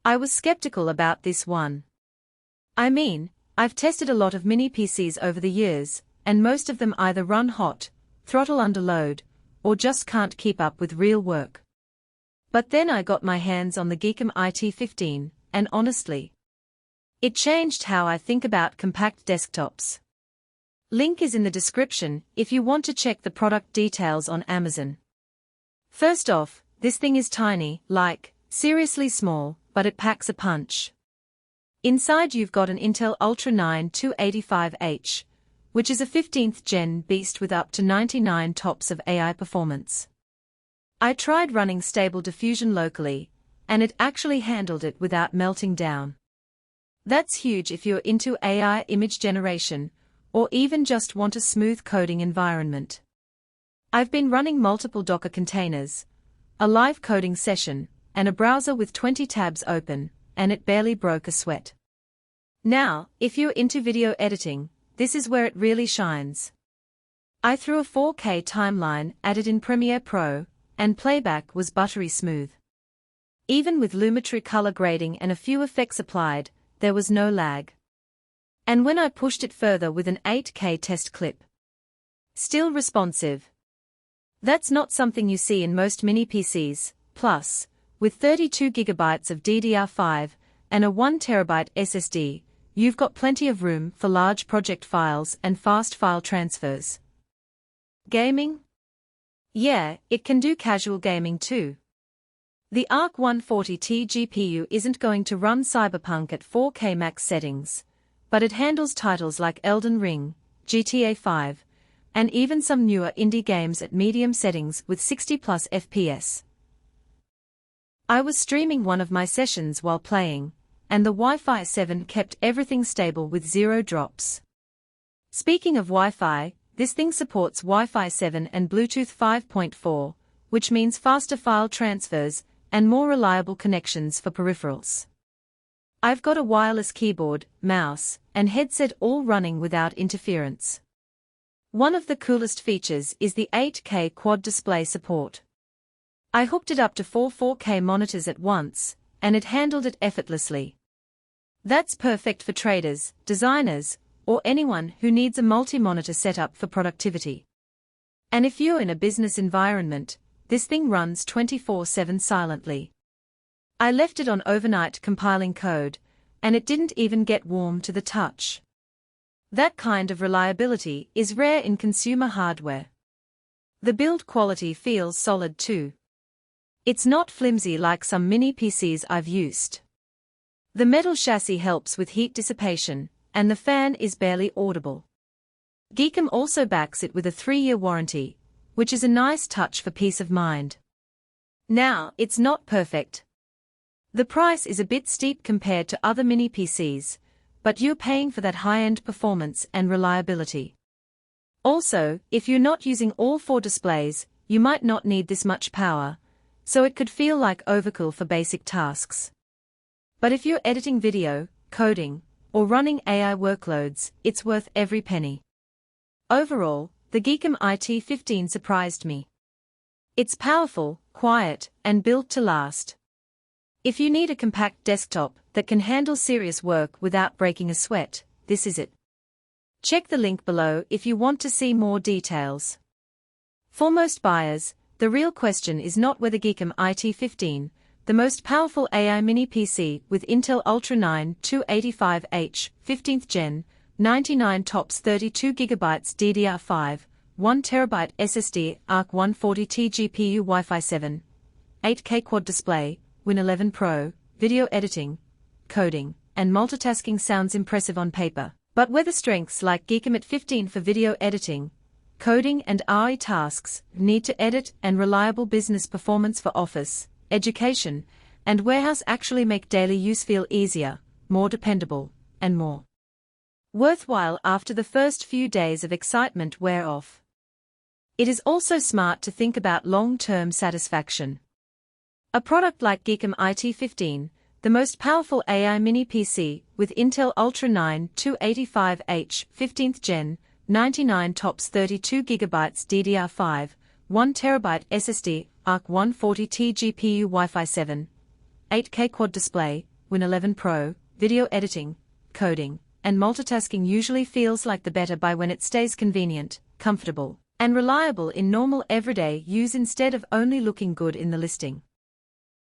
I was skeptical about this one. I mean, I've tested a lot of mini PCs over the years, and most of them either run hot, throttle under load, or just can't keep up with real work. But then I got my hands on the GEEKOM IT15, and honestly, it changed how I think about compact desktops. Link is in the description if you want to check the product details on Amazon. First off, this thing is tiny, like, seriously small, but it packs a punch. Inside you've got an Intel Ultra 9 285H, which is a 15th gen beast with up to 99 TOPS of AI performance. I tried running Stable Diffusion locally, and it actually handled it without melting down. That's huge if you're into AI image generation, or even just want a smooth coding environment. I've been running multiple Docker containers, a live coding session, and a browser with 20 tabs open, and it barely broke a sweat. Now, if you're into video editing, this is where it really shines. I threw a 4K timeline at it in Premiere Pro, and playback was buttery smooth. Even with Lumetri color grading and a few effects applied, there was no lag. And when I pushed it further with an 8K test clip, still responsive. That's not something you see in most mini PCs. Plus, with 32GB of DDR5 and a 1TB SSD, you've got plenty of room for large project files and fast file transfers. Gaming? Yeah, it can do casual gaming too. The Arc 140T GPU isn't going to run Cyberpunk at 4K max settings, but it handles titles like Elden Ring, GTA 5, and even some newer indie games at medium settings with 60+ FPS. I was streaming one of my sessions while playing, and the Wi-Fi 7 kept everything stable with 0 drops. Speaking of Wi-Fi, this thing supports Wi-Fi 7 and Bluetooth 5.4, which means faster file transfers and more reliable connections for peripherals. I've got a wireless keyboard, mouse, and headset all running without interference. One of the coolest features is the 8K quad display support. I hooked it up to 4 4K monitors at once, and it handled it effortlessly. That's perfect for traders, designers, or anyone who needs a multi-monitor setup for productivity. And if you're in a business environment, this thing runs 24/7 silently. I left it on overnight compiling code, and it didn't even get warm to the touch. That kind of reliability is rare in consumer hardware. The build quality feels solid too. It's not flimsy like some mini PCs I've used. The metal chassis helps with heat dissipation, and the fan is barely audible. GEEKOM also backs it with a 3-year warranty, which is a nice touch for peace of mind. Now, it's not perfect. The price is a bit steep compared to other mini PCs, but you're paying for that high-end performance and reliability. Also, if you're not using all 4 displays, you might not need this much power, so it could feel like overkill for basic tasks. But if you're editing video, coding, or running AI workloads, it's worth every penny. Overall, the GEEKOM IT15 surprised me. It's powerful, quiet, and built to last. If you need a compact desktop that can handle serious work without breaking a sweat, this is it. Check the link below if you want to see more details. For most buyers, the real question is not whether GEEKOM IT15, the most powerful AI mini PC with Intel Ultra 9 285H, 15th gen, 99 TOPS 32GB DDR5, 1TB SSD, Arc 140T GPU, Wi-Fi 7, 8K quad display, Win 11 Pro, video editing, coding, and multitasking sounds impressive on paper, but whether strengths like GEEKOM IT15 for video editing, coding and AI tasks, need to edit, and reliable business performance for office, education, and warehouse actually make daily use feel easier, more dependable, and more worthwhile after the first few days of excitement wear off. It is also smart to think about long-term satisfaction. A product like GEEKOM IT15, the most powerful AI mini PC with Intel Ultra 9 285H, 15th gen, 99 TOPS 32GB DDR5, 1TB SSD, Arc 140T GPU, Wi-Fi 7, 8K quad display, Win 11 Pro, video editing, coding, and multitasking usually feels like the better buy when it stays convenient, comfortable, and reliable in normal everyday use instead of only looking good in the listing.